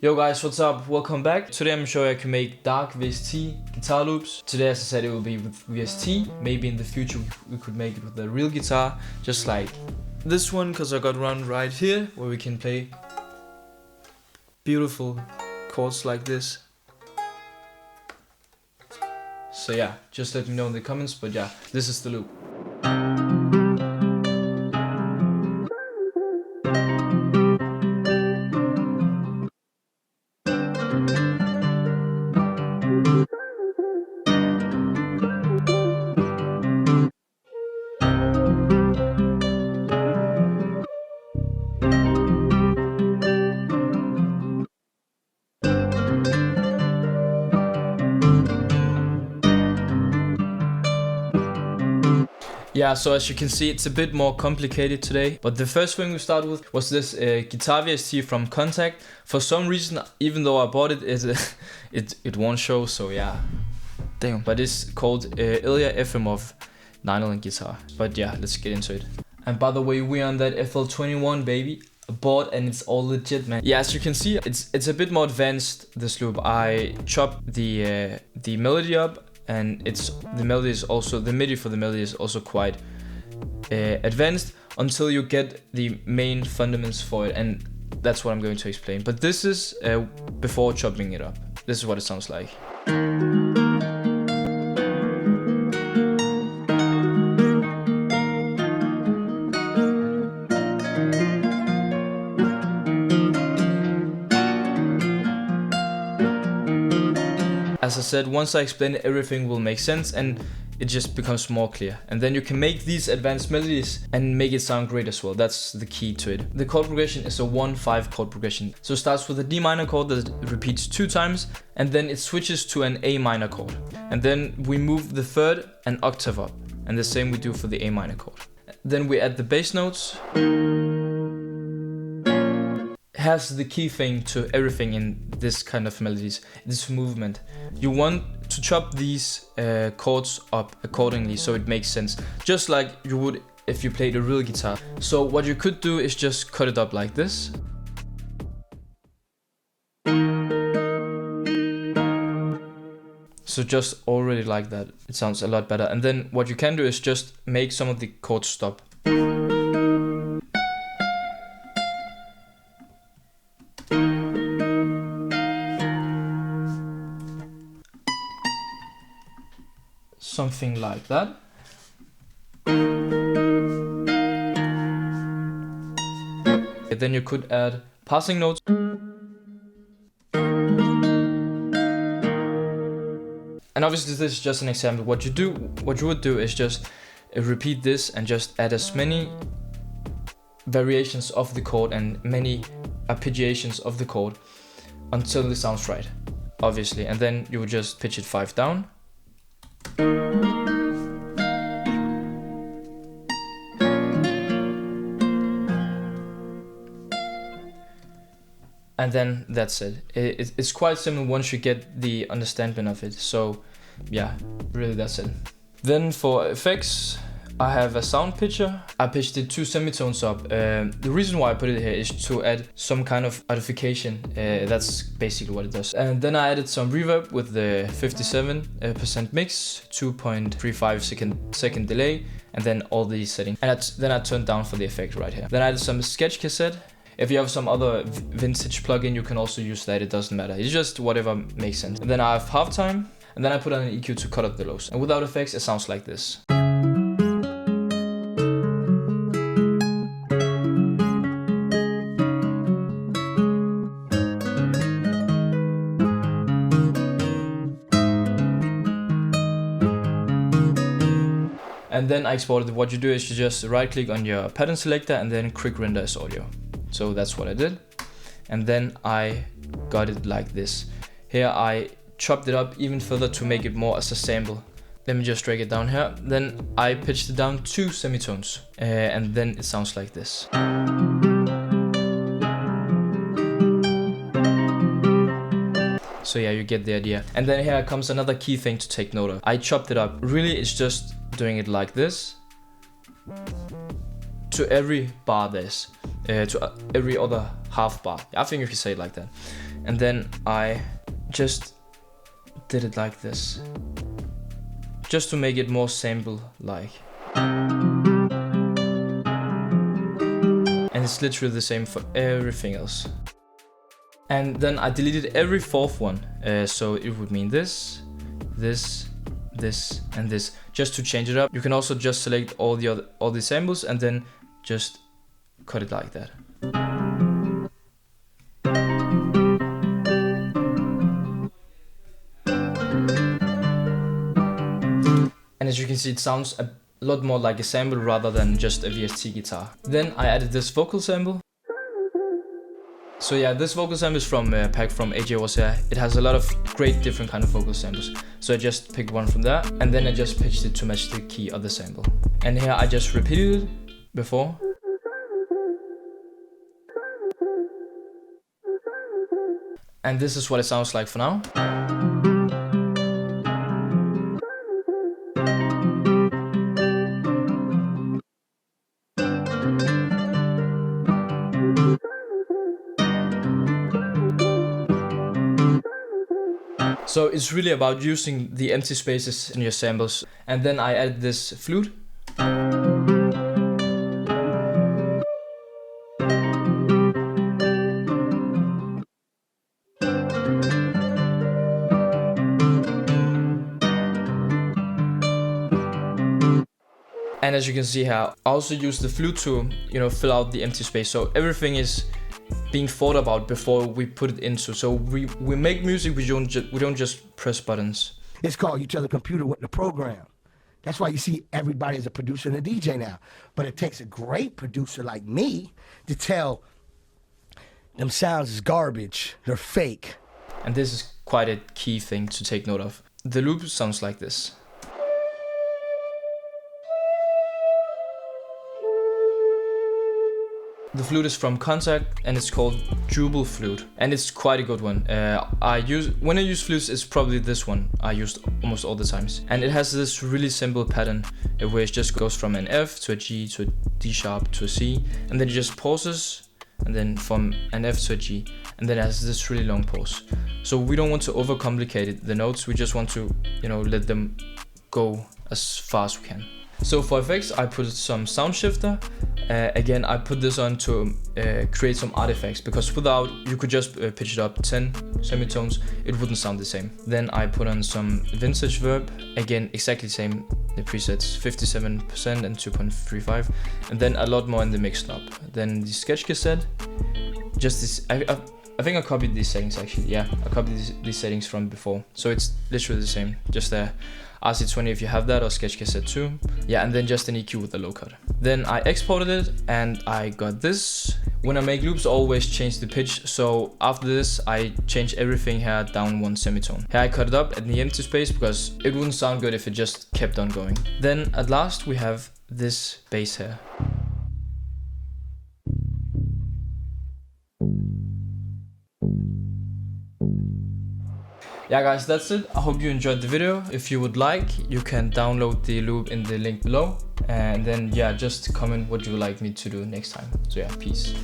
Yo guys, what's up? Welcome back. Today I'm showing you I can make dark VST guitar loops. Today, as I said, it will be with VST. Maybe in the future we could make it with a real guitar, just like this one, because I got one right here where we can play beautiful chords like this. So yeah, just let me know in the comments, but yeah, this is the loop. Yeah, so as you can see, it's a bit more complicated today. But the first thing we started with was this guitar VST from Contact. For some reason, even though I bought it, it won't show. So yeah, damn. But it's called Ilya Efremov nylon guitar. But yeah, let's get into it. And by the way, we're on that FL21 baby. Board, and it's all legit, man. Yeah, as you can see, it's a bit more advanced, this loop. I chopped the melody up. And the MIDI for the melody is also quite advanced until you get the main fundamentals for it, and that's what I'm going to explain. But this is before chopping it up. This is what it sounds like. As I said, once I explain it, everything will make sense and it just becomes more clear. And then you can make these advanced melodies and make it sound great as well. That's the key to it. The chord progression is a 1-5 chord progression. So it starts with a D minor chord that repeats 2 times, and then it switches to an A minor chord. And then we move the third an octave up. And the same we do for the A minor chord. Then we add the bass notes. Has the key thing to everything in this kind of melodies, this movement. You want to chop these chords up accordingly so it makes sense, just like you would if you played a real guitar. So what you could do is just cut it up like this. So just already like that, it sounds a lot better. And then what you can do is just make some of the chords stop. Something like that. Then you could add passing notes. And obviously this is just an example. What you would do is just repeat this and just add as many variations of the chord and many arpeggiations of the chord until it sounds right, obviously. And then you would just pitch it 5 down. And then that's it. It's quite simple once you get the understanding of it. So yeah, really that's it. Then for effects, I have a sound pitcher. I pitched it 2 semitones up. The reason why I put it here is to add some kind of modification. That's basically what it does. And then I added some reverb with the 57% mix, 2.35 second delay, and then all these settings. And then I turned down for the effect right here. Then I added some sketch cassette. If you have some other vintage plugin, you can also use that. It doesn't matter. It's just whatever makes sense. And then I have halftime, and then I put on an EQ to cut up the lows. And without effects, it sounds like this. And then I exported it. What you do is you just right click on your pattern selector and then quick render as audio. So that's what I did. And then I got it like this. Here I chopped it up even further to make it more as a sample. Let me just drag it down here. Then I pitched it down 2 semitones. And then it sounds like this. So yeah, you get the idea. And then here comes another key thing to take note of. I chopped it up. Really, it's just doing it like this. to every bar there's, to every other half bar. I think you can say it like that. And then I just did it like this, just to make it more sample-like. And it's literally the same for everything else. And then I deleted every fourth one, so it would mean this, this, this, and this, just to change it up. You can also just select all the samples and then just cut it like that. And as you can see, it sounds a lot more like a sample rather than just a VST guitar. Then I added this vocal sample. So yeah, this vocal sample is from a pack from AJ was here. It has a lot of great different kind of vocal samples. So I just picked one from there, and then I just pitched it to match the key of the sample. And here I just repeated it before. And this is what it sounds like for now. So it's really about using the empty spaces in your samples. And then I added this flute. And as you can see here, I also use the flute to, fill out the empty space. So everything is being thought about before we put it into. So we make music, we don't just press buttons. It's called you tell the computer what to program. That's why you see everybody is a producer and a DJ now. But it takes a great producer like me to tell them sounds is garbage, they're fake. And this is quite a key thing to take note of. The loop sounds like this. The flute is from Contact and it's called Jubel Flute, and it's quite a good one. When I use flutes, it's probably this one I used almost all the times. And it has this really simple pattern where it just goes from an F to a G to a D sharp to a C, and then it just pauses, and then from an F to a G, and then it has this really long pause. So we don't want to overcomplicate the notes, we just want to, let them go as far as we can. So for effects, I put some sound shifter. Again, I put this on to create some artifacts, because without, you could just pitch it up 10 semitones, it wouldn't sound the same. Then I put on some vintage verb, again exactly the same, the presets 57% and 2.35, and then a lot more in the mix knob. Then the sketch cassette, just this, I think I copied these settings actually, yeah, I copied these settings from before, so it's literally the same, just a RC20 if you have that, or sketch cassette 2, yeah, and then just an EQ with a low cut. Then I exported it and I got this. When I make loops, I always change the pitch, so after this I change everything here down 1 semitone. Here I cut it up at the empty space because it wouldn't sound good if it just kept on going. Then at last we have this bass here. Yeah guys, that's it. I hope you enjoyed the video. If you would like, you can download the loop in the link below. And then yeah, just comment what you would like me to do next time. So yeah, peace.